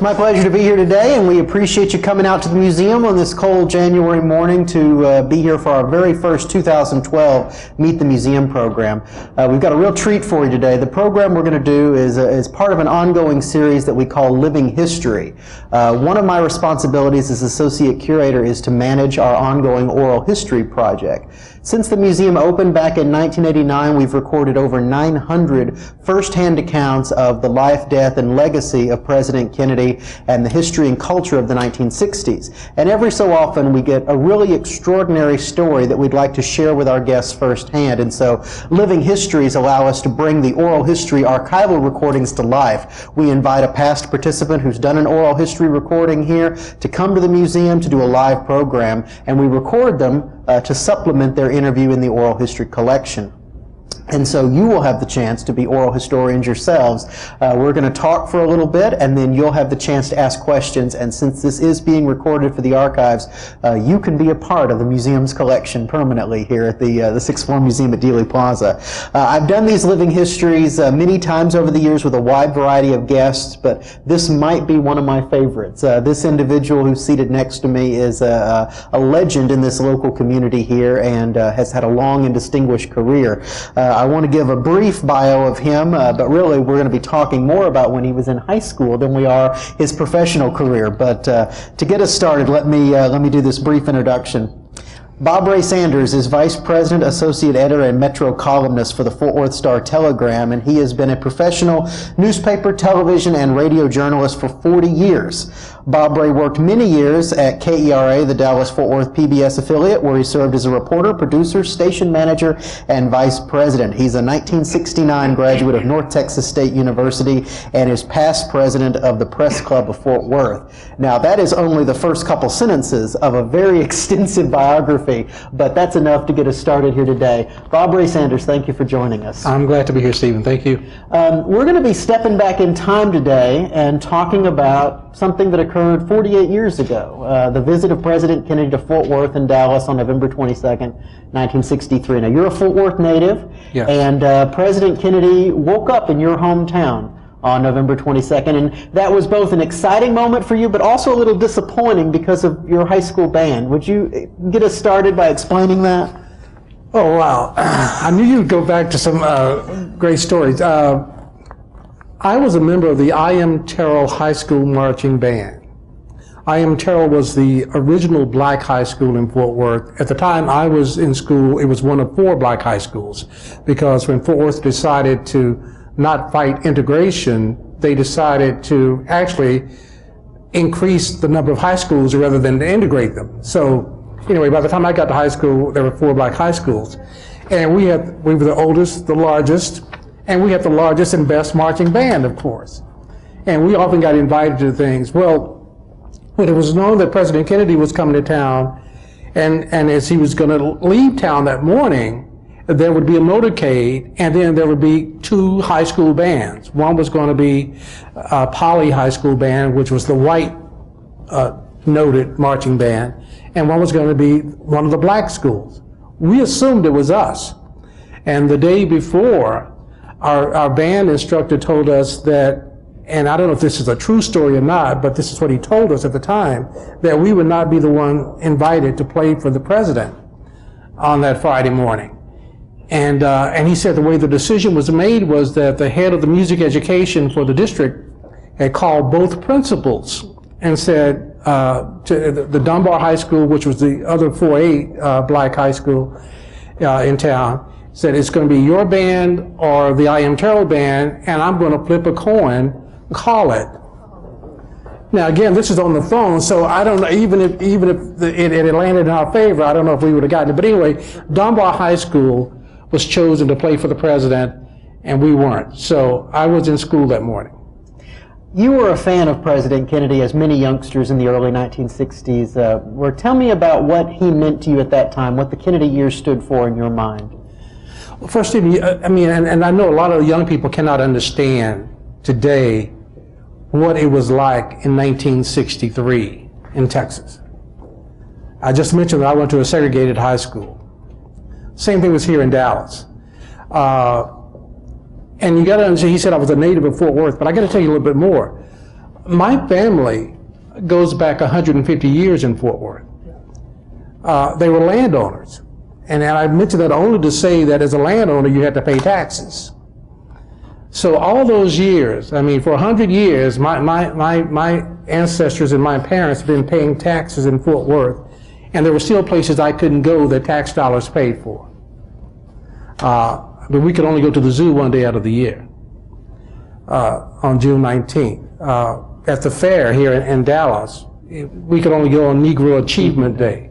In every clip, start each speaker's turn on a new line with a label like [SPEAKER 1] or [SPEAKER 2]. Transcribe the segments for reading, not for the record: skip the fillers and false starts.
[SPEAKER 1] my pleasure to be here today, and we appreciate you coming out to the museum on this cold January morning to be here for our very first 2012 Meet the Museum program. We've got a real treat for you today. The program we're going to do is part of an ongoing series that we call Living History. One of my responsibilities as Associate Curator is to manage our ongoing oral history project. Since the museum opened back in 1989, we've recorded over 900 first-hand accounts of the life, death, and legacy of President Kennedy and the history and culture of the 1960s. And every so often we get a really extraordinary story that we'd like to share with our guests firsthand. And so Living Histories allow us to bring the oral history archival recordings to life. We invite a past participant who's done an oral history recording here to come to the museum to do a live program, and we record them to supplement their interview in the oral history collection. And so you will have the chance to be oral historians yourselves. We're going to talk for a little bit, and then you'll have the chance to ask questions. And since this is being recorded for the archives, you can be a part of the museum's collection permanently here at the Sixth Floor Museum at Dealey Plaza. I've done these living histories many times over the years with a wide variety of guests, but this might be one of my favorites. This individual who's seated next to me is a legend in this local community here and has had a long and distinguished career. I want to give a brief bio of him, but really we're going to be talking more about when he was in high school than we are his professional career. But to get us started, let me do this brief introduction. Bob Ray Sanders is Vice President, Associate Editor, and Metro columnist for the Fort Worth Star-Telegram, and he has been a professional newspaper, television, and radio journalist for 40 years. Bob Ray worked many years at KERA, the Dallas-Fort Worth PBS affiliate, where he served as a reporter, producer, station manager, and vice president. He's a 1969 graduate of North Texas State University and is past president of the Press Club of Fort Worth. Now, that is only the first couple sentences of a very extensive biography, but that's enough to get us started here today. Bob Ray Sanders, thank you for joining us.
[SPEAKER 2] I'm glad to be here, Stephen. Thank you.
[SPEAKER 1] We're going to be stepping back in time today and talking about something that occurred 48 years ago, the visit of President Kennedy to Fort Worth and Dallas on November 22nd, 1963. Now, you're a Fort Worth native,
[SPEAKER 2] yes.
[SPEAKER 1] And President Kennedy woke up in your hometown on November 22nd, and that was both an exciting moment for you, but also a little disappointing because of your high school band. Would you get us started by explaining that?
[SPEAKER 2] Oh, wow. I knew you'd go back to some great stories. I was a member of the I.M. Terrell High School Marching Band. I.M. Terrell was the original black high school in Fort Worth. At the time I was in school, it was one of 4 black high schools, because when Fort Worth decided to not fight integration, they decided to actually increase the number of high schools rather than to integrate them. So anyway, by the time I got to high school, there were 4 black high schools. And we were the oldest, the largest, and we had the largest and best marching band, of course. And we often got invited to things. Well, when it was known that President Kennedy was coming to town, and as he was going to leave town that morning, there would be a motorcade, and then there would be 2 high school bands. One was going to be Poly High School Band, which was the white noted marching band, and one was going to be one of the black schools. We assumed it was us. And the day before, our band instructor told us that, and I don't know if this is a true story or not, but this is what he told us at the time, that we would not be the one invited to play for the president on that Friday morning. And he said the way the decision was made was that the head of the music education for the district had called both principals and said to the Dunbar High School, which was the other 4A black high school in town, said it's going to be your band or the I.M. Terrell band, and I'm going to flip a coin, call it. Now again, this is on the phone, so I don't know, even if it had landed in our favor, I don't know if we would have gotten it. But anyway, Dunbar High School was chosen to play for the president, and we weren't. So I was in school that morning.
[SPEAKER 1] You were a fan of President Kennedy, as many youngsters in the early 1960s were. Tell me about what he meant to you at that time, what the Kennedy years stood for in your mind.
[SPEAKER 2] Well, first, Stephen, I mean, and I know a lot of young people cannot understand today what it was like in 1963 in Texas. I just mentioned that I went to a segregated high school. Same thing was here in Dallas. And you got to understand, he said I was a native of Fort Worth, but I got to tell you a little bit more. my family goes back 150 years in Fort Worth. They were landowners. And I mention that only to say that as a landowner, you had to pay taxes. So all those years, I mean, for 100 years, my ancestors and my parents have been paying taxes in Fort Worth, and there were still places I couldn't go that tax dollars paid for. But we could only go to the zoo one day out of the year, on June 19th. At the fair here in Dallas, we could only go on Negro Achievement Day.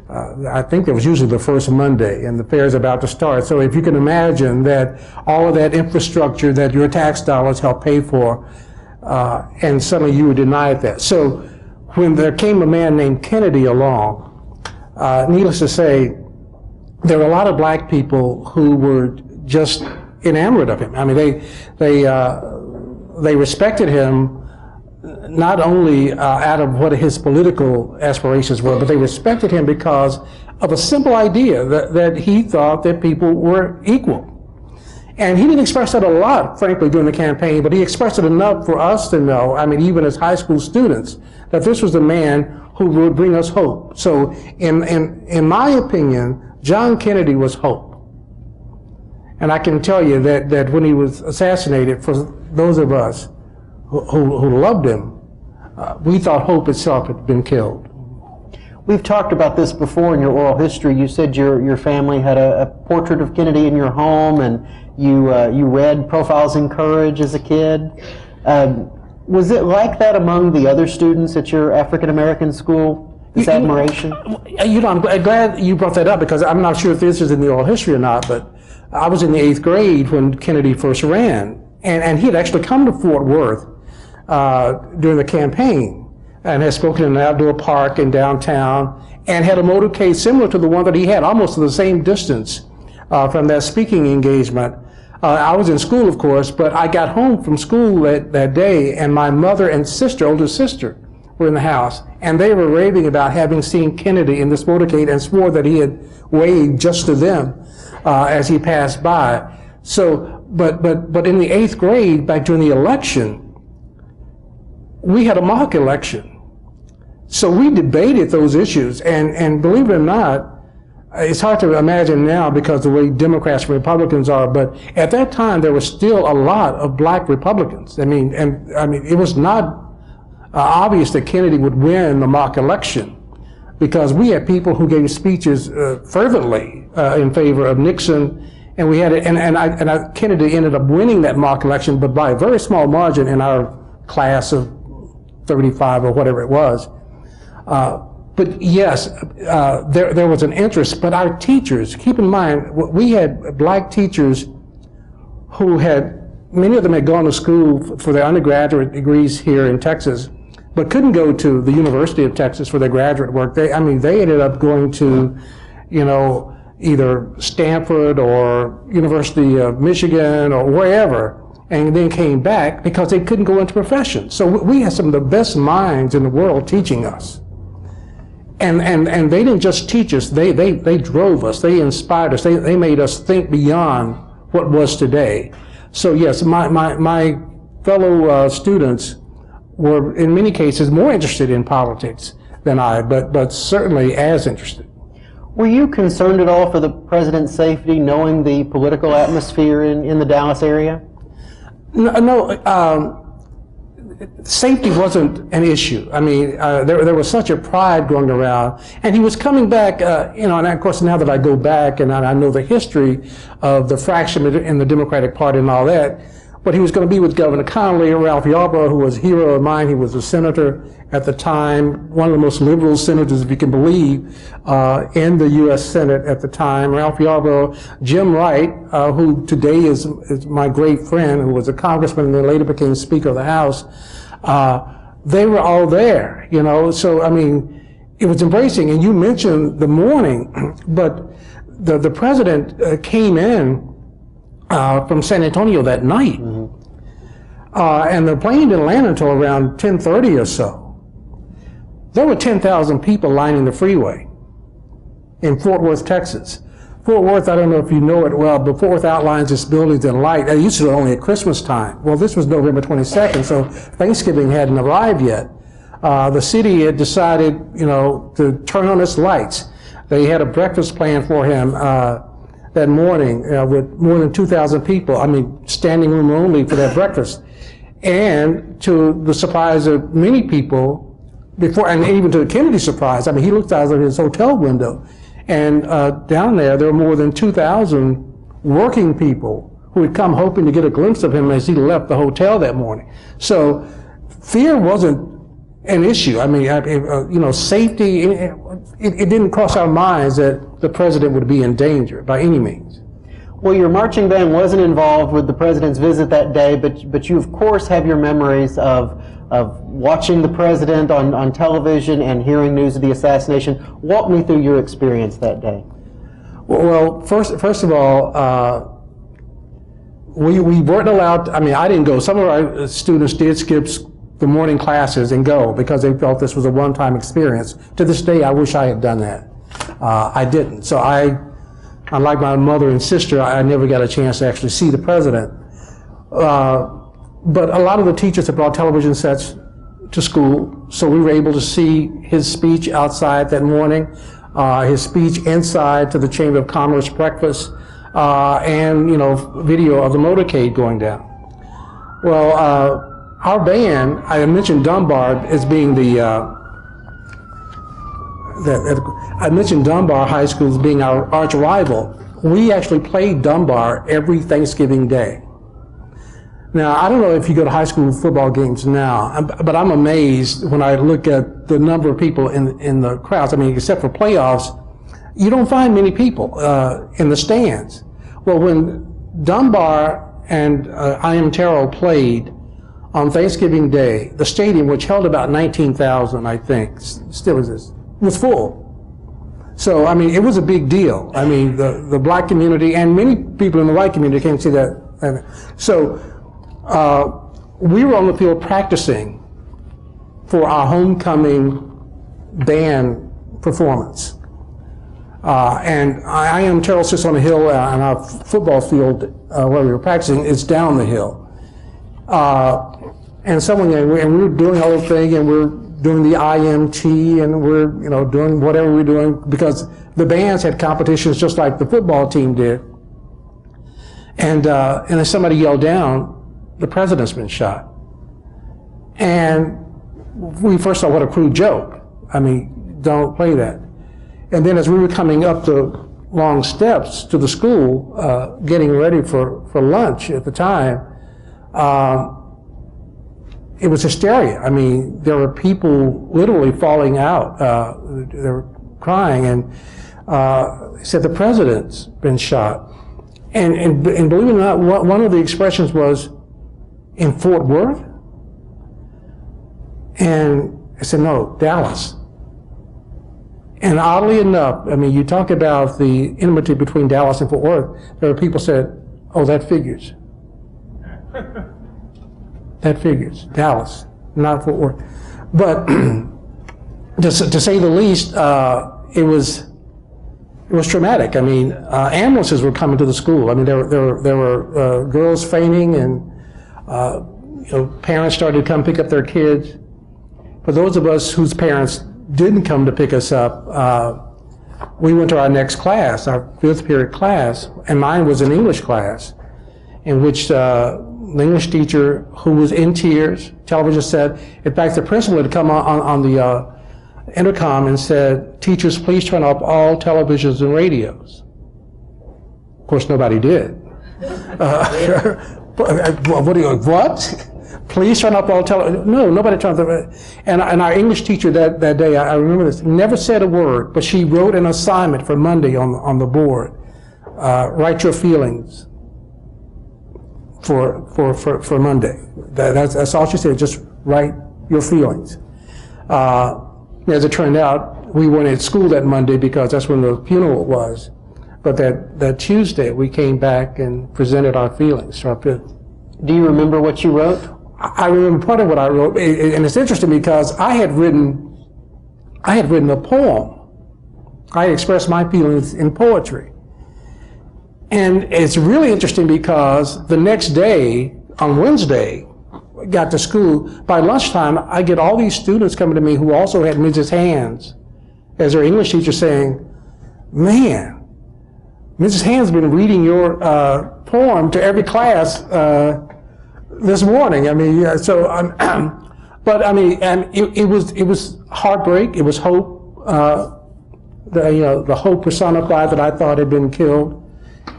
[SPEAKER 2] I think it was usually the first Monday, and the fair is about to start. So if you can imagine that all of that infrastructure that your tax dollars help pay for, and suddenly you were denied that. So when there came a man named Kennedy along, needless to say, there were a lot of black people who were just enamored of him. I mean, they respected him not only out of what his political aspirations were, but they respected him because of a simple idea that he thought that people were equal. And he didn't express that a lot, frankly, during the campaign, but he expressed it enough for us to know, I mean, even as high school students, that this was the man who would bring us hope. So in my opinion, John Kennedy was hope. And I can tell you that when he was assassinated, for those of us who loved him, we thought hope itself had been killed.
[SPEAKER 1] We've talked about this before in your oral history. You said your family had a portrait of Kennedy in your home, and you read Profiles in Courage as a kid. Was it like that among the other students at your African American school, this admiration?
[SPEAKER 2] You know, I'm glad you brought that up, because I'm not sure if this is in the oral history or not, but I was in the 8th grade when Kennedy first ran, and he had actually come to Fort Worth during the campaign, and had spoken in an outdoor park in downtown, and had a motorcade similar to the one that he had, almost to the same distance from that speaking engagement. I was in school, of course, but I got home from school that day, and my mother and sister, older sister, were in the house, and they were raving about having seen Kennedy in this motorcade, and swore that he had waved just to them as he passed by. So, but in the 8th grade, back during the election, we had a mock election. So we debated those issues, and believe it or not, it's hard to imagine now because of the way Democrats and Republicans are, but at that time there was still a lot of black Republicans. I mean, it was not obvious that Kennedy would win the mock election, because we had people who gave speeches fervently in favor of Nixon, and we had it, and Kennedy ended up winning that mock election, but by a very small margin in our class of 35 or whatever it was. But yes, there was an interest, but our teachers, keep in mind, we had black teachers who many of them had gone to school for their undergraduate degrees here in Texas, but couldn't go to the University of Texas for their graduate work. They ended up going to, either Stanford or University of Michigan or wherever, and then came back because they couldn't go into professions. So we had some of the best minds in the world teaching us. And they didn't just teach us, they drove us, they inspired us, they made us think beyond what was today. So yes, my fellow students were in many cases more interested in politics than I, but certainly as interested.
[SPEAKER 1] Were you concerned at all for the president's safety, knowing the political atmosphere in the Dallas area? No, safety wasn't an issue. I mean, there was such a pride going around, and he was coming back, and of course now that I go back and I know the history of the fraction in the Democratic Party and all that, but he was going to be with Governor Connolly, Ralph Yarborough, who was a hero of mine. He was a senator at the time, one of the most liberal senators, if you can believe, in the U.S. Senate at the time. Ralph Yarborough, Jim Wright, who today is my great friend, who was a congressman and then later became Speaker of the House. They were all there, so I mean, it was embracing. And you mentioned the morning, but the president came in from San Antonio that night. Mm-hmm. And the plane didn't land until around 10:30 or so. There were 10,000 people lining the freeway in Fort Worth, Texas.
[SPEAKER 2] Fort Worth, I don't know if you know it well, but Fort Worth outlines its buildings in light. It used to only at Christmas time. Well, this was November 22nd, so Thanksgiving hadn't arrived yet. The city had decided, to turn on its lights. They had a breakfast plan for him that morning with more than 2,000 people. I mean, standing room only for that breakfast. And to the surprise of many people, and even to Kennedy's surprise, I mean, he looked out of his hotel window, and down there were more than 2,000 working people who had come hoping to get a glimpse of him as he left the hotel that morning. So fear wasn't an issue. I mean, safety, it didn't cross our minds that the president would be in danger by any means.
[SPEAKER 1] Well, your marching band wasn't involved with the president's visit that day, but you of course have your memories of watching the president on television and hearing news of the assassination. Walk me through your experience that day.
[SPEAKER 2] Well, first of all, we weren't allowed. I mean, I didn't go. Some of our students did skip the morning classes and go because they felt this was a one-time experience. To this day, I wish I had done that. I didn't. So unlike my mother and sister, I never got a chance to actually see the president. But a lot of the teachers had brought television sets to school, so we were able to see his speech outside that morning, his speech inside to the Chamber of Commerce breakfast, and video of the motorcade going down. Well, our band, I mentioned Dunbar as being I mentioned Dunbar High School as being our arch rival. We actually played Dunbar every Thanksgiving Day. Now, I don't know if you go to high school football games now, but I'm amazed when I look at the number of people in the crowds. I mean, except for playoffs, you don't find many people in the stands. Well, when Dunbar and I.M. Terrell played on Thanksgiving Day, the stadium, which held about 19,000, I think, still exists, was full. So, I mean, it was a big deal. I mean, the black community and many people in the white community came to see that. So, we were on the field practicing for our homecoming band performance. And I.M. Terrell sits on a hill, and our football field where we were practicing is down the hill. And we were doing the whole thing, and we're doing the IMT, and we're doing whatever we're doing, because the bands had competitions just like the football team did. And then somebody yelled down, "The president's been shot." And we first thought, what a crude joke. I mean, don't play that. And then as we were coming up the long steps to the school, getting ready for lunch at the time, it was hysteria. I mean, there were people literally falling out. They were crying, and they said, "The president's been shot." And believe it or not, one of the expressions was, "In Fort Worth?" And I said, "No, Dallas." And oddly enough, I mean, you talk about the enmity between Dallas and Fort Worth, there were people who said, "Oh, that figures." That figures. Dallas, not Fort Worth. But to say the least, it was traumatic. I mean, ambulances were coming to the school. I mean, there were girls fainting, and parents started to come pick up their kids. For those of us whose parents didn't come to pick us up, we went to our next class, our fifth period class, and mine was an English class, in which the English teacher, who was in tears, television said, in fact, the principal had come on the intercom and said, "Teachers, please turn off all televisions and radios." Of course, nobody did. What? Please turn off all television. No, nobody turned off. And our English teacher that day, I remember this, never said a word, but she wrote an assignment for Monday on the board. Write your feelings for Monday. That's all she said, just write your feelings. As it turned out, we weren't at school that Monday because that's when the funeral was. But that Tuesday, we came back and presented our feelings to our fifth.
[SPEAKER 1] Do you remember what you wrote?
[SPEAKER 2] I remember part of what I wrote, and it's interesting because I had written a poem. I expressed my feelings in poetry. And it's really interesting because the next day, on Wednesday, I got to school. By lunchtime, I get all these students coming to me who also had Mrs. Hands as their English teacher saying, man, Mrs. Hands has been reading your poem to every class this morning. I mean, yeah, so, but I mean, and it was heartbreak. It was hope. The hope personified that I thought had been killed.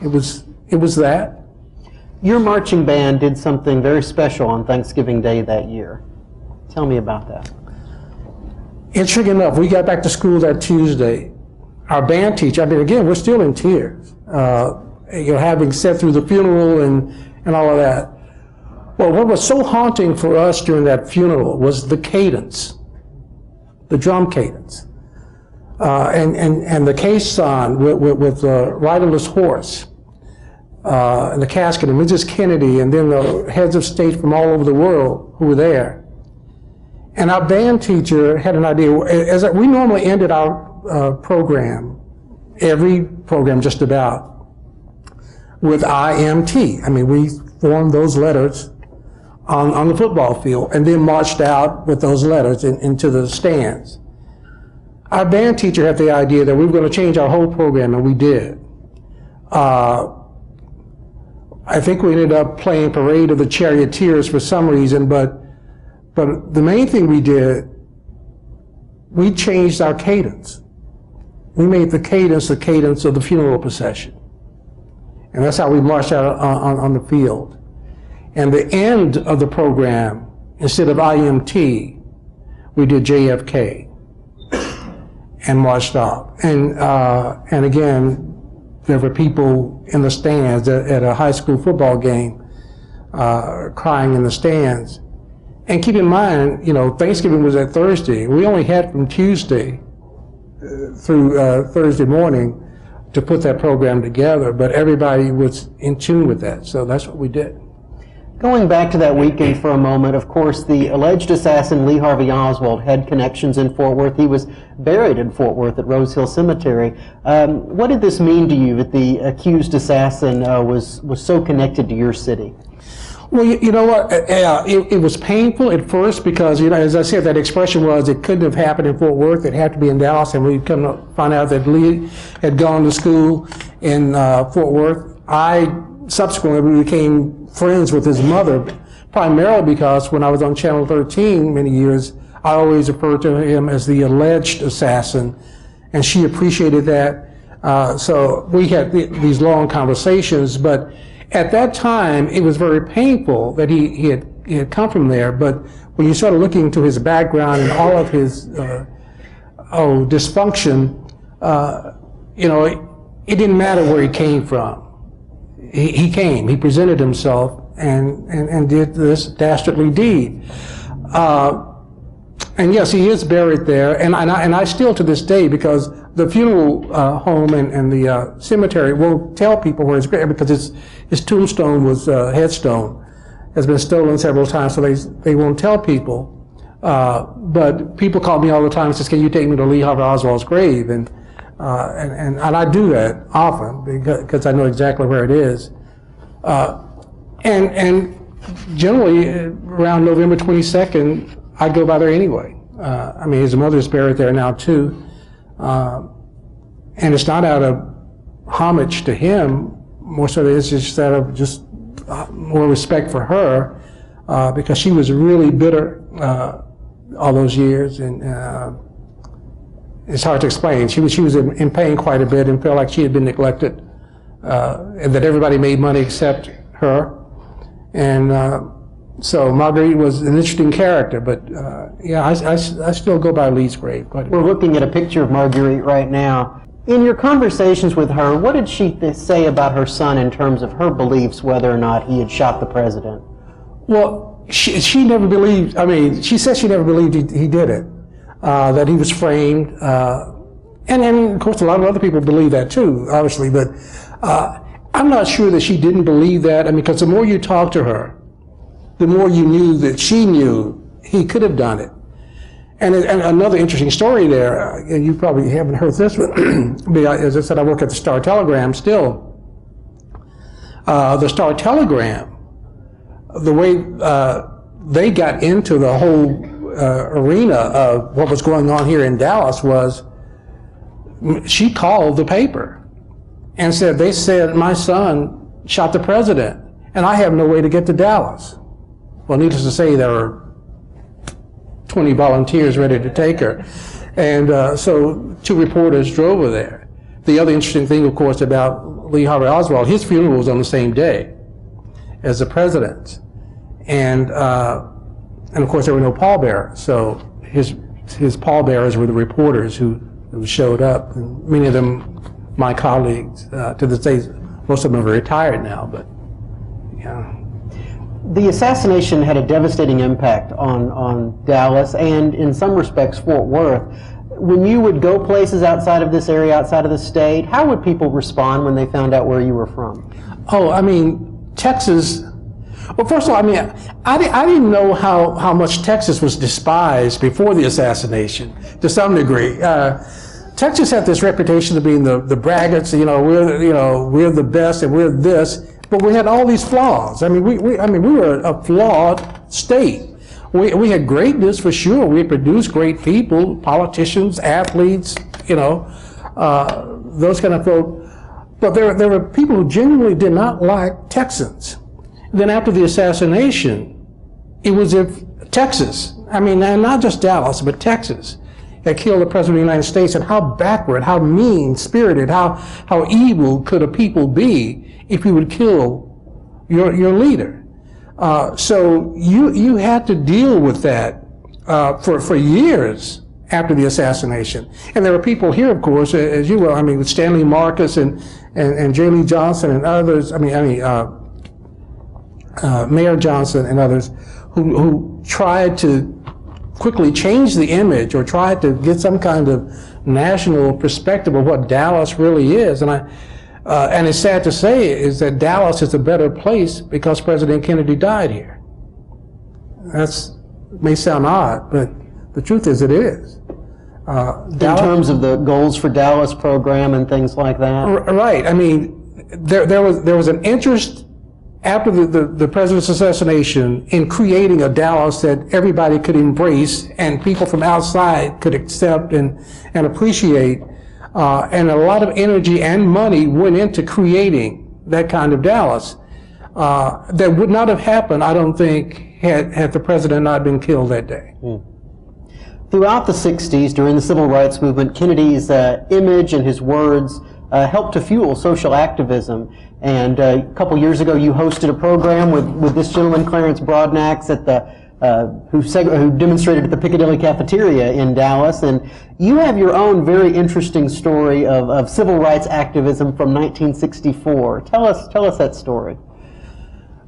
[SPEAKER 2] It was that.
[SPEAKER 1] Your marching band did something very special on Thanksgiving Day that year. Tell me about that.
[SPEAKER 2] Interesting enough, we got back to school that Tuesday. Our band teacher, I mean, again, we're still in tears, having sat through the funeral and all of that. Well, what was so haunting for us during that funeral was the cadence, the drum cadence, and the caisson with the riderless horse, and the casket, and Mrs. Kennedy, and then the heads of state from all over the world who were there. And our band teacher had an idea. We normally ended our program, every program just about, with IMT. I mean, we formed those letters on the football field and then marched out with those letters into the stands. Our band teacher had the idea that we were going to change our whole program, and we did. I think we ended up playing Parade of the Charioteers for some reason, but the main thing we did, we changed our cadence. We made the cadence of the funeral procession. And that's how we marched out on the field. And the end of the program, instead of IMT, we did JFK and marched off. And again, there were people in the stands at a high school football game crying in the stands. And keep in mind, Thanksgiving was that Thursday. We only had from Tuesday through Thursday morning to put that program together, but everybody was in tune with that, so that's what we did.
[SPEAKER 1] Going back to that weekend for a moment, of course, the alleged assassin Lee Harvey Oswald had connections in Fort Worth. He was buried in Fort Worth at Rose Hill Cemetery. What did this mean to you that the accused assassin was so connected to your city?
[SPEAKER 2] Well, you know what? It was painful at first because, as I said, that expression was it couldn't have happened in Fort Worth. It had to be in Dallas, and we come to find out that Lee had gone to school in Fort Worth. I subsequently became friends with his mother, primarily because when I was on Channel 13 many years, I always referred to him as the alleged assassin, and she appreciated that. So we had these long conversations, but at that time, it was very painful that he had come from there, but when you started looking into his background and all of his dysfunction, it didn't matter where he came from. He came, he presented himself, and did this dastardly deed. And yes, he is buried there, and I still to this day, because the funeral home and the cemetery won't tell people where he's buried, because his tombstone headstone has been stolen several times, so they won't tell people. But people call me all the time and says, "Can you take me to Lee Harvey Oswald's grave?" And I do that often because I know exactly where it is. And generally around November 22nd, I go by there anyway. His mother's buried there now too. And it's not out of homage to him, more so it's just out of just more respect for her, because she was really bitter all those years, and it's hard to explain. She was in pain quite a bit and felt like she had been neglected, and that everybody made money except her. And so Marguerite was an interesting character, but I still go by Lee's grave quite a bit.
[SPEAKER 1] We're looking at a picture of Marguerite right now. In your conversations with her, what did she say about her son in terms of her beliefs whether or not he had shot the president?
[SPEAKER 2] Well, she never believed, she said she never believed he did it, that he was framed. And of course a lot of other people believe that too, obviously, but I'm not sure that she didn't believe that, because the more you talk to her, the more you knew that she knew he could have done it. And another interesting story there, and you probably haven't heard this one, as I said, I work at the Star Telegram still, The Star-Telegram, the way they got into the whole arena of what was going on here in Dallas was, she called the paper and said, they said my son shot the president and I have no way to get to Dallas. Well, needless to say, there were 20 volunteers ready to take her. And so 2 reporters drove her there. The other interesting thing, of course, about Lee Harvey Oswald, his funeral was on the same day as the president's. And of course, there were no pallbearers. So his pallbearers were the reporters who showed up. And many of them, my colleagues, to this day, most of them are retired now, but yeah.
[SPEAKER 1] The assassination had a devastating impact on Dallas and, in some respects, Fort Worth. When you would go places outside of this area, outside of the state, how would people respond when they found out where you were from?
[SPEAKER 2] Oh, I mean, Texas. Well, first of all, I mean, I didn't know how much Texas was despised before the assassination, to some degree. Texas had this reputation of being the braggarts. We're the best and we're this. But we had all these flaws. I mean, we were a flawed state. We had greatness for sure. We produced great people, politicians, athletes, those kind of folk. But there were people who genuinely did not like Texans. Then after the assassination, it was if Texas, and not just Dallas, but Texas, had killed the President of the United States, and how backward, how mean-spirited, how evil could a people be if you would kill your leader. So you had to deal with that for years after the assassination. And there were people here, of course, as you will, with Stanley Marcus and J. Lee Johnson and others, Mayor Johnson and others, who tried to quickly change the image or tried to get some kind of national perspective of what Dallas really is. And it's sad to say is that Dallas is a better place because President Kennedy died here. May sound odd, but the truth is it is.
[SPEAKER 1] In terms of the goals for Dallas program and things like that?
[SPEAKER 2] Right. There was an interest after the president's assassination in creating a Dallas that everybody could embrace and people from outside could accept and appreciate. And a lot of energy and money went into creating that kind of Dallas. That would not have happened, I don't think, had the president not been killed that day.
[SPEAKER 1] Throughout the 60s, during the Civil Rights Movement, Kennedy's image and his words helped to fuel social activism. And a couple years ago, you hosted a program with this gentleman, Clarence Broadnax, who demonstrated at the Piccadilly Cafeteria in Dallas. And you have your own very interesting story of civil rights activism from 1964. Tell us that story.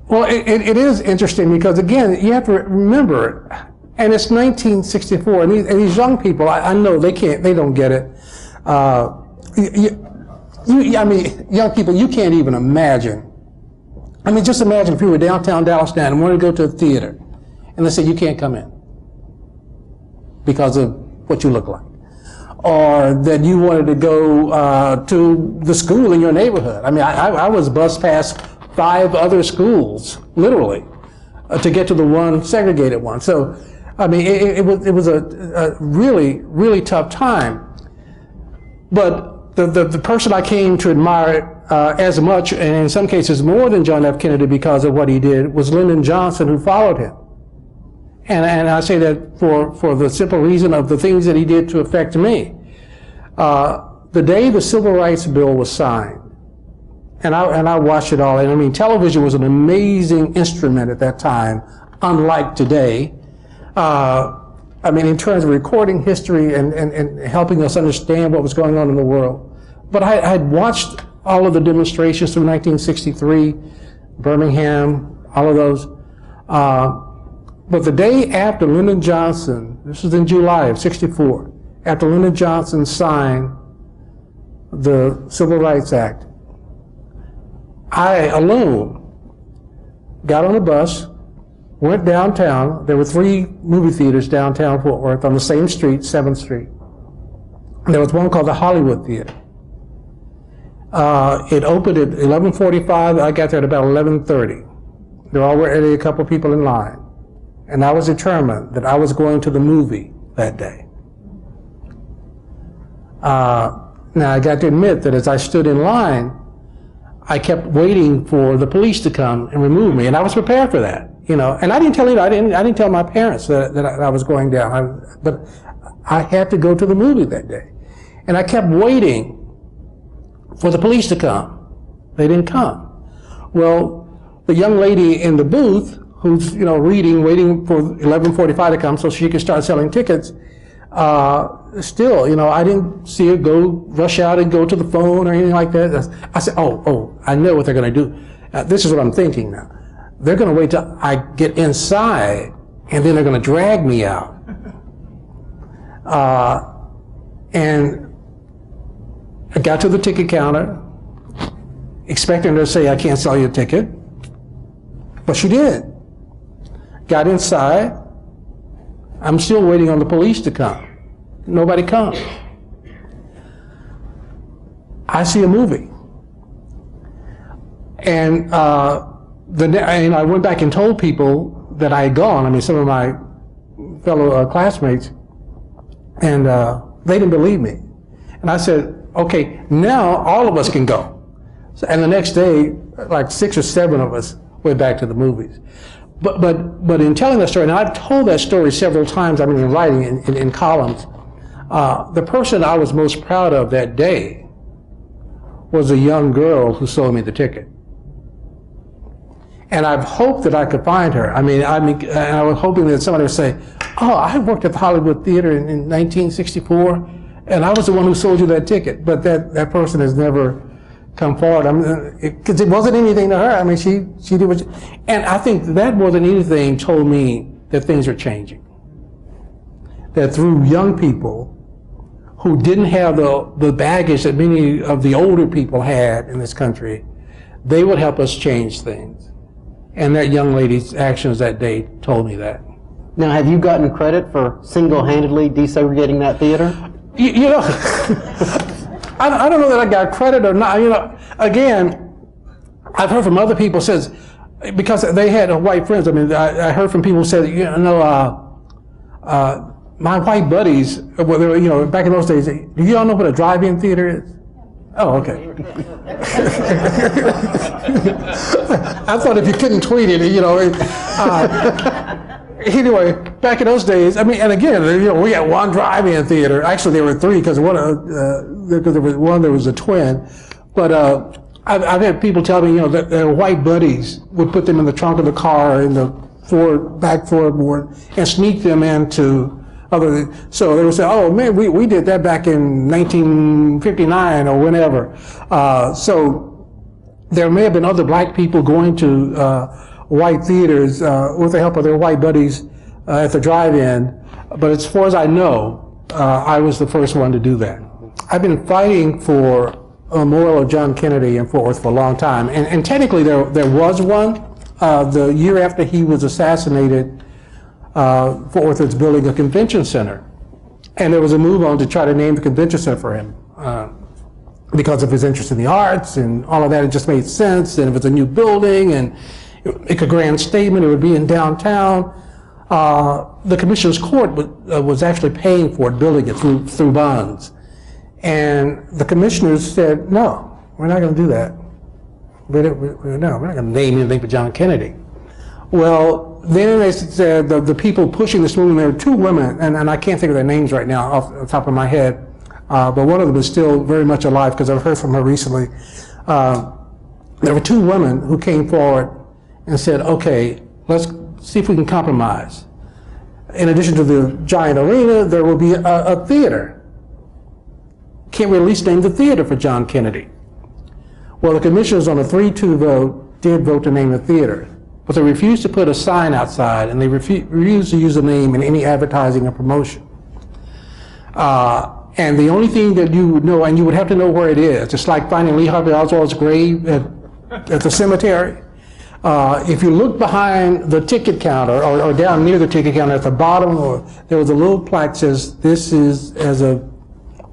[SPEAKER 2] Well, it is interesting because, again, you have to remember, and it's 1964, and these young people, I know they don't get it. Young people, you can't even imagine. Just imagine if you were downtown Dallas now and wanted to go to a theater, and they said you can't come in because of what you look like. Or that you wanted to go to the school in your neighborhood. I was bused past 5 other schools, literally, to get to the one segregated one. So, it was a really, really tough time. But the person I came to admire as much, and in some cases more than John F. Kennedy because of what he did, was Lyndon Johnson, who followed him. And I say that for the simple reason of the things that he did to affect me. The day the Civil Rights Bill was signed, and I watched it all, and television was an amazing instrument at that time, unlike today. In terms of recording history and helping us understand what was going on in the world. But I had watched all of the demonstrations through 1963, Birmingham, all of those. But the day after Lyndon Johnson, this was in July of '64, after Lyndon Johnson signed the Civil Rights Act, I alone got on a bus, went downtown. There were 3 movie theaters downtown Fort Worth on the same street, 7th Street. There was one called the Hollywood Theater. It opened at 11:45. I got there at about 11:30. There were already a couple people in line. And I was determined that I was going to the movie that day. Now, I got to admit that as I stood in line, I kept waiting for the police to come and remove me, and I was prepared for that, you know. And I didn't tell I didn't tell my parents that I was going down, but I had to go to the movie that day, and I kept waiting for the police to come. They didn't come. Well, the young lady in the booth, who's waiting for 11:45 to come so she could start selling tickets. Still, I didn't see her rush out and go to the phone or anything like that. I said, oh, I know what they're going to do. This is what I'm thinking now. They're going to wait till I get inside, and then they're going to drag me out. And I got to the ticket counter, expecting her to say, I can't sell you a ticket. But she did. Got inside. I'm still waiting on the police to come. Nobody comes. I see a movie. And I went back and told people that I had gone. I mean, some of my fellow classmates. And they didn't believe me. And I said, okay, now all of us can go. And the next day, like 6 or 7 of us went back to the movies. But in telling that story, and I've told that story several times, I mean, in writing, in columns, the person I was most proud of that day was a young girl who sold me the ticket. And I've hoped that I could find her. I was hoping that somebody would say, oh, I worked at the Hollywood Theater in 1964, and I was the one who sold you that ticket. But that person has never come forward. Because it wasn't anything to her. I mean, she did what and I think that more than anything told me that things are changing. That through young people who didn't have the baggage that many of the older people had in this country, they would help us change things. And that young lady's actions that day told me that.
[SPEAKER 1] Now, have you gotten credit for single-handedly desegregating that theater?
[SPEAKER 2] I don't know that I got credit or not. Again, I've heard from other people says, because they had white friends. I mean, I heard from people who said, my white buddies, back in those days, do you all know what a drive-in theater is? Oh, okay. I thought if you couldn't tweet it, anyway, back in those days, I mean, and again, we had one drive-in theater. Actually, there were 3 because there was one, there was a twin. But I've had people tell me, that their white buddies would put them in the trunk of the car in the back floorboard and sneak them into other. So they would say, oh man, we did that back in 1959 or whenever. So there may have been other black people going to white theaters with the help of their white buddies at the drive-in, but as far as I know, I was the first one to do that. I've been fighting for a memorial of John Kennedy in Fort Worth for a long time, and technically there was one. The year after he was assassinated, Fort Worth was building a convention center, and there was a move on to try to name the convention center for him. Because of his interest in the arts and all of that, it just made sense, and it was a new building, and make a grand statement, it would be in downtown. The Commissioner's Court was actually paying for it, building it through bonds. And the commissioners said, no, we're not going to do that. We're not going to name anything for John Kennedy. Well, then they said, the people pushing this movement, there were 2 women, and I can't think of their names right now off the top of my head, but one of them is still very much alive because I've heard from her recently. There were 2 women who came forward and said, okay, let's see if we can compromise. In addition to the giant arena, there will be a theater. Can't we at least name the theater for John Kennedy? Well, the commissioners on a 3-2 vote did vote to name the theater, but they refused to put a sign outside, and they refused to use the name in any advertising or promotion. And the only thing that you would know, and you would have to know where it is, just like finding Lee Harvey Oswald's grave at the cemetery. If you look behind the ticket counter or down near the ticket counter at the bottom, there was a little plaque that says, this is, as of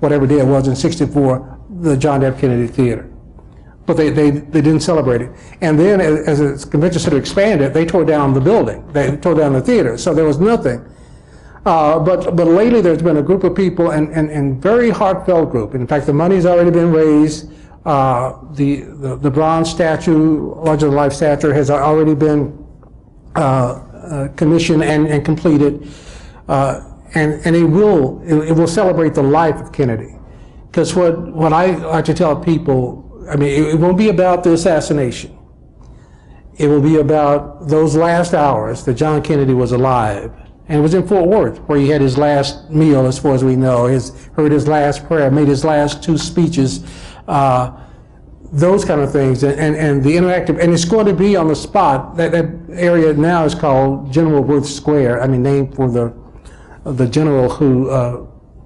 [SPEAKER 2] whatever day it was in '64, the John F. Kennedy Theater. but they didn't celebrate it. And then as the convention center expanded, they tore down the building. They tore down the theater, so there was nothing. But lately there's been a group of people, and very heartfelt group. In fact, the money's already been raised. The bronze statue, larger-than-life statue, has already been commissioned and completed, and it will celebrate the life of Kennedy. Because what I like to tell people, I mean, it won't be about the assassination. It will be about those last hours that John Kennedy was alive. And it was in Fort Worth where he had his last meal, as far as we know, heard his last prayer, made his last 2 speeches, those kind of things, and the interactive, and it's going to be on the spot. That area now is called General Worth Square. I mean, named for the general who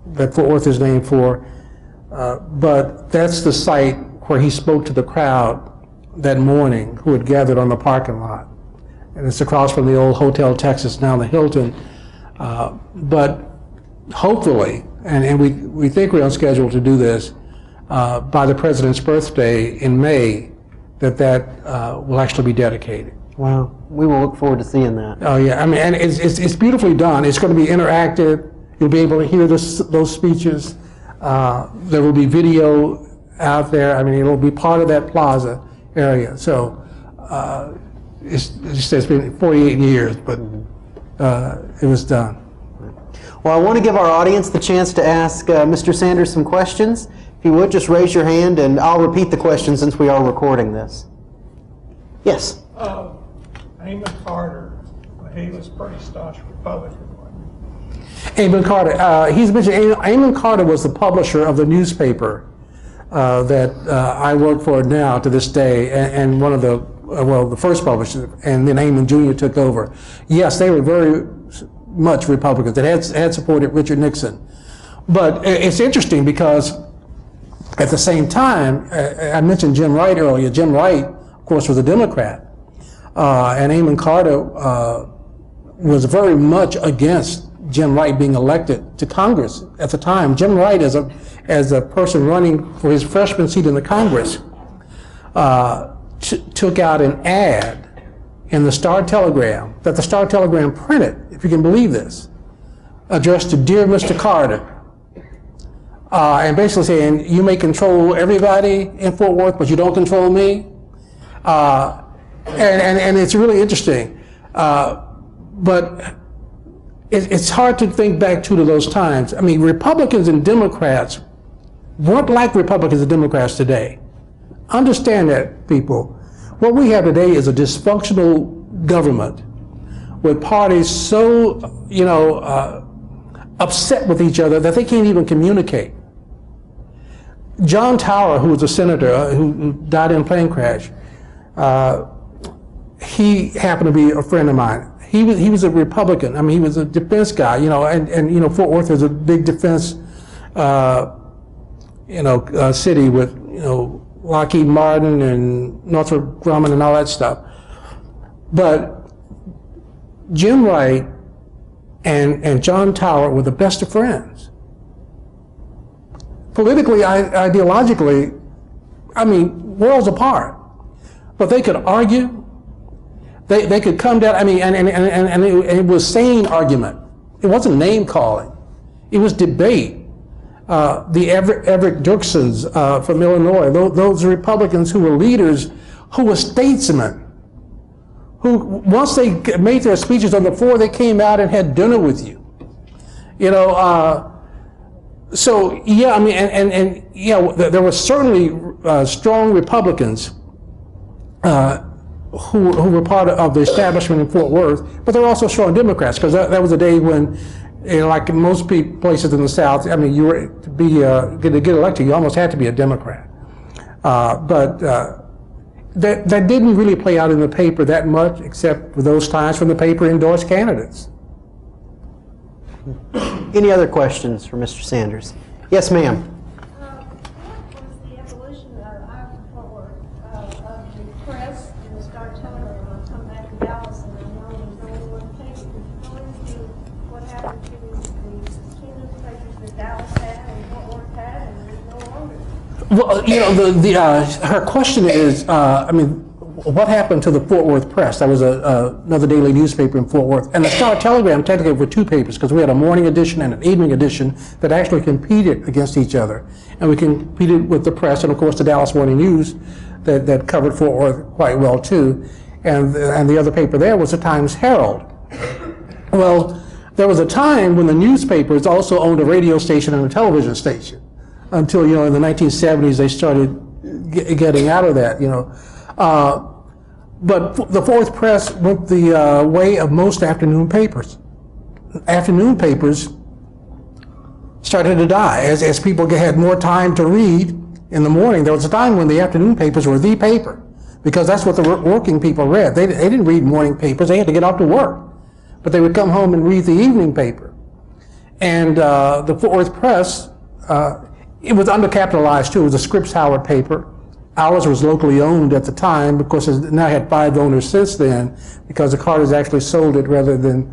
[SPEAKER 2] that Fort Worth is named for. But that's the site where he spoke to the crowd that morning who had gathered on the parking lot. And it's across from the old Hotel Texas, now the Hilton. But hopefully, and we think we're on schedule to do this, by the president's birthday in May, that will actually be dedicated.
[SPEAKER 1] Wow, we will look forward to seeing that.
[SPEAKER 2] Oh yeah, I mean, and it's beautifully done. It's going to be interactive. You'll be able to hear those speeches. There will be video out there. I mean, it will be part of that plaza area. So it's been 48 years, but it was done.
[SPEAKER 1] Well, I want to give our audience the chance to ask Mr. Sanders some questions. If you would, just raise your hand, and I'll repeat the question since we are recording this. Yes?
[SPEAKER 3] Amon Carter, he was pretty staunch Republican.
[SPEAKER 2] Amon Carter, he's mentioned. Amon Carter was the publisher of the newspaper that I work for now to this day, and one of the first publishers, and then Amon Jr. took over. Yes, they were very much Republicans. They had supported Richard Nixon. But it's interesting because at the same time, I mentioned Jim Wright earlier. Jim Wright, of course, was a Democrat. And Amon Carter was very much against Jim Wright being elected to Congress at the time. Jim Wright, as a person running for his freshman seat in the Congress, took out an ad in the Star-Telegram that the Star-Telegram printed, if you can believe this, addressed to "Dear Mr. Carter," and basically saying, you may control everybody in Fort Worth, but you don't control me. And it's really interesting. But it's hard to think back to those times. I mean, Republicans and Democrats weren't like Republicans and Democrats today. Understand that, people. What we have today is a dysfunctional government with parties so, upset with each other that they can't even communicate. John Tower, who was a senator who died in a plane crash, he happened to be a friend of mine. He was a Republican. I mean, he was a defense guy, and Fort Worth is a big defense, city with, Lockheed Martin and Northrop Grumman and all that stuff. But Jim Wright and John Tower were the best of friends. Politically, ideologically, I mean, worlds apart. But they could argue. They could come down. I mean, and it was sane argument. It wasn't name calling. It was debate. The Everett Dirksen's from Illinois, those Republicans who were leaders, who were statesmen, who once they made their speeches on the floor, they came out and had dinner with you. So yeah, I mean, and there were certainly strong Republicans who were part of the establishment in Fort Worth, but there were also strong Democrats, because that was a day when, like in most places in the South, I mean, you were to get elected, you almost had to be a Democrat. But that didn't really play out in the paper that much, except for those times when the paper endorsed candidates.
[SPEAKER 1] Any other questions for Mr. Sanders? Yes, ma'am.
[SPEAKER 4] What was the evolution of the press and the Star-Telegram? I've come back to Dallas and I know there's only one paper. How is what happened to the two newspapers that Dallas had and Fort Worth had, and there's no longer?
[SPEAKER 2] Well, her question is, what happened to the Fort Worth Press? That was another daily newspaper in Fort Worth. And the Star Telegram technically were two papers because we had a morning edition and an evening edition that actually competed against each other. And we competed with the Press and, of course, the Dallas Morning News that covered Fort Worth quite well, too. And the other paper there was the Times Herald. Well, there was a time when the newspapers also owned a radio station and a television station until, in the 1970s they started getting out of that, But the Fort Worth Press went the way of most afternoon papers. Afternoon papers started to die as people had more time to read in the morning. There was a time when the afternoon papers were the paper because that's what the working people read. They didn't read morning papers. They had to get off to work. But they would come home and read the evening paper. And the Fort Worth Press, it was undercapitalized too. It was a Scripps Howard paper. Ours was locally owned at the time. Of course, it now had 5 owners since then because the Carters actually sold it rather than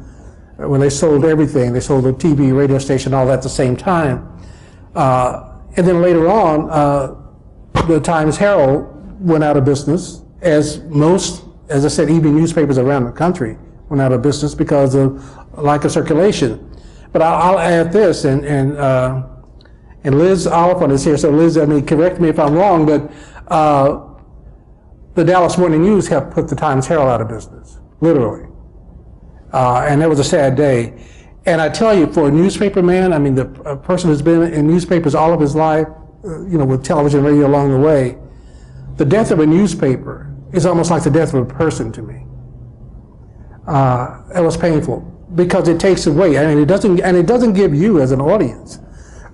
[SPEAKER 2] when they sold everything. They sold the TV, radio station, all that at the same time. And then later on, the Times Herald went out of business, as most, as I said, evening newspapers around the country went out of business because of lack of circulation. But I'll add this, and Liz Oliphant is here, so Liz, correct me if I'm wrong, but the Dallas Morning News have put the Times Herald out of business, literally. And that was a sad day. And I tell you, for a newspaper man, a person who's been in newspapers all of his life, with television, radio along the way, the death of a newspaper is almost like the death of a person to me. It was painful because it takes away, it doesn't give you as an audience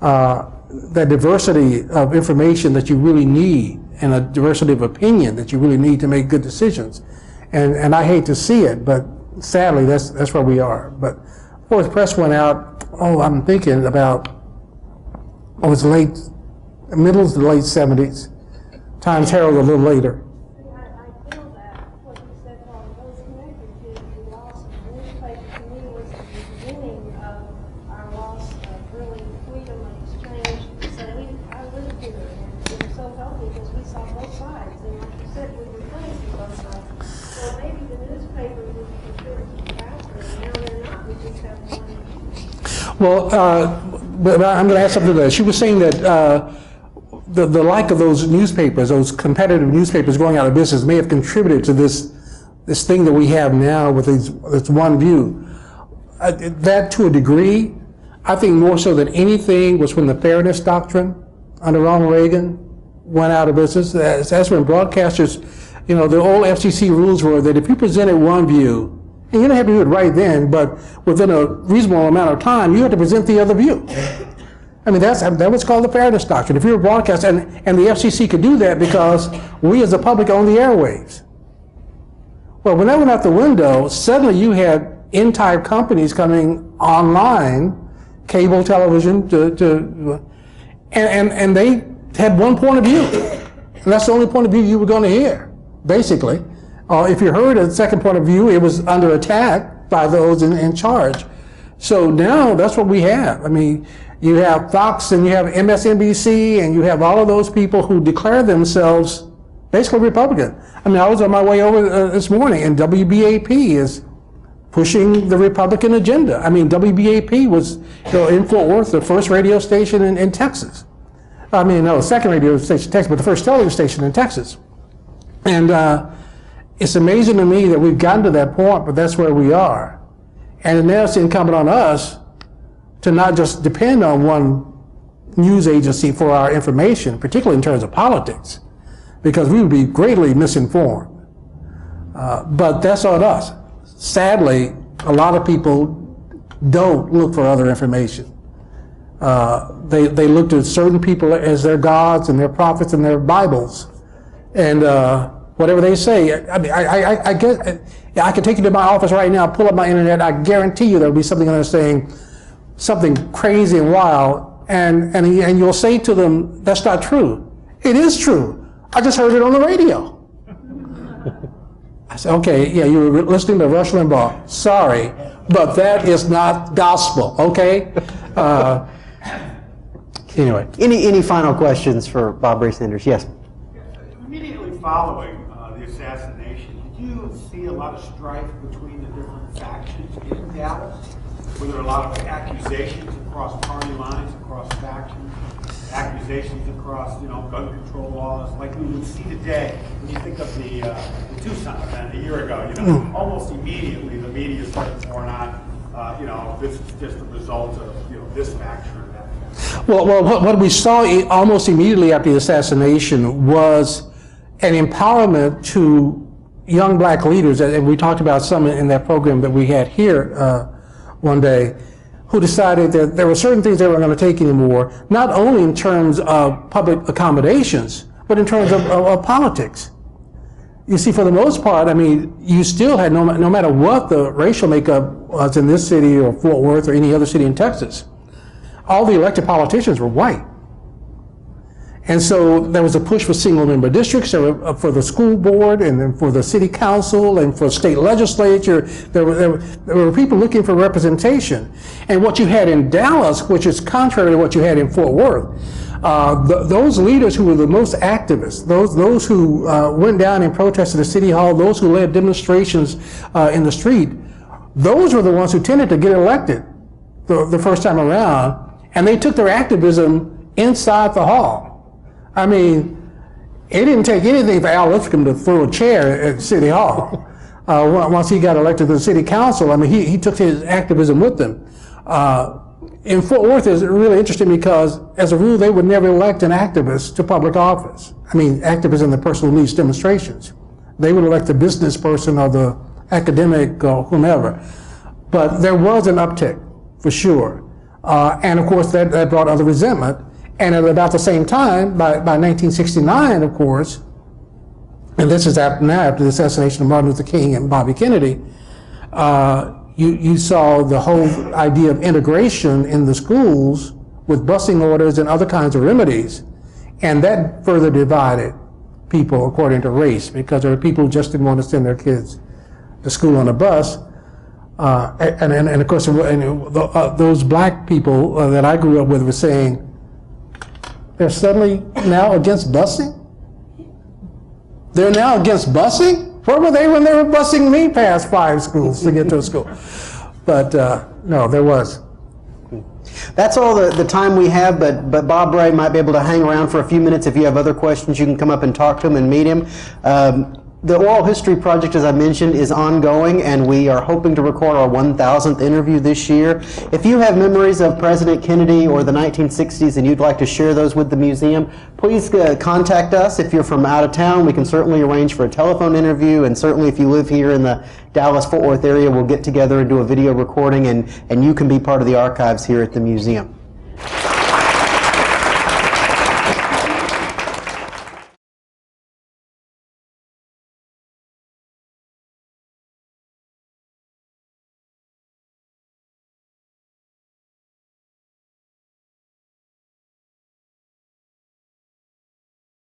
[SPEAKER 2] that diversity of information that you really need and a diversity of opinion that you really need to make good decisions. And I hate to see it, but sadly that's where we are. But Fort Worth Press went out, I'm thinking about, it was middle to late 70s. Times Herald a little later.
[SPEAKER 4] I feel that what you said while it was connected to the loss of the newspaper to me was the beginning of our loss of really freedom of exchange. So I lived here and it was so healthy because we saw both sides. And like you said, we were friends with both sides. So maybe the newspapers would be considered faster, and now they're not. We just have one.
[SPEAKER 2] Well, but I'm going to add something to that. She was saying that the like of those newspapers, those competitive newspapers going out of business may have contributed to this thing that we have now with this one view. That to a degree, I think more so than anything was when the fairness doctrine under Ronald Reagan went out of business. That's when broadcasters, the old FCC rules were that if you presented one view, and you don't have to do it right then, but within a reasonable amount of time, you have to present the other view. That was called the fairness doctrine. If you're a broadcaster, and the FCC could do that because we as the public own the airwaves. Well, when that went out the window, suddenly you had entire companies coming online, cable television, and they had one point of view. And that's the only point of view you were going to hear, basically. If you heard a second point of view, it was under attack by those in charge. So now that's what we have. You have Fox and you have MSNBC and you have all of those people who declare themselves basically Republican. I was on my way over this morning and WBAP is pushing the Republican agenda. WBAP was in Fort Worth, the first radio station in Texas. Second radio station in Texas, but the first television station in Texas. And it's amazing to me that we've gotten to that point, but that's where we are. And now it's incumbent on us to not just depend on one news agency for our information, particularly in terms of politics, because we would be greatly misinformed. But that's on us. Sadly, a lot of people don't look for other information. They look to certain people as their gods and their prophets and their Bibles. And whatever they say, I guess, I can take you to my office right now, pull up my internet, I guarantee you there'll be something on there saying something crazy and wild, and you'll say to them, that's not true. It is true. I just heard it on the radio. I said, okay, yeah, you were listening to Rush Limbaugh. Sorry, but that is not gospel, okay? Anyway.
[SPEAKER 1] Any final questions for Bob Ray Sanders? Yes.
[SPEAKER 5] Immediately following the assassination, did you see a lot of strife between the different factions in Dallas? Were there a lot of accusations across party lines, across factions, accusations across, gun control laws, like we would see today when you think of the Tucson event a year ago? Almost immediately the media started pouring on, this is just a result of this faction or that faction.
[SPEAKER 2] Well, what we saw almost immediately after the assassination was an empowerment to young black leaders, and we talked about some in that program that we had here one day, who decided that there were certain things they weren't going to take anymore, not only in terms of public accommodations, but in terms of politics. You see, for the most part, I mean, you still had, no matter what the racial makeup was in this city or Fort Worth or any other city in Texas, all the elected politicians were white. And so there was a push for single-member districts for the school board and then for the city council and for state legislature. There were people looking for representation. And what you had in Dallas, which is contrary to what you had in Fort Worth, those leaders who were the most activists, those who went down and protested at City Hall, those who led demonstrations in the street, those were the ones who tended to get elected the first time around, and they took their activism inside the hall. I mean, it didn't take anything for Al Lipscomb to throw a chair at City Hall. Once he got elected to the city council, I mean, he took his activism with him. In Fort Worth, it's really interesting because, as a rule, they would never elect an activist to public office. I mean, activists in the personal needs demonstrations. They would elect the business person or the academic or whomever. But there was an uptick, for sure. And of course, that brought other resentment. And at about the same time, by 1969, of course, and this is after the assassination of Martin Luther King and Bobby Kennedy, you saw the whole idea of integration in the schools with busing orders and other kinds of remedies. And that further divided people according to race, because there were people who just didn't want to send their kids to school on a bus. And of course, those black people that I grew up with were saying, they're suddenly now against busing? They're now against busing? Where were they when they were busing me past 5 schools to get to a school? But no, there was.
[SPEAKER 1] That's all the time we have, but Bob Ray might be able to hang around for a few minutes. If you have other questions, you can come up and talk to him and meet him. The Oral History Project, as I mentioned, is ongoing, and we are hoping to record our 1,000th interview this year. If you have memories of President Kennedy or the 1960s and you'd like to share those with the museum, please contact us. If you're from out of town, we can certainly arrange for a telephone interview, and certainly if you live here in the Dallas-Fort Worth area, we'll get together and do a video recording, and you can be part of the archives here at the museum.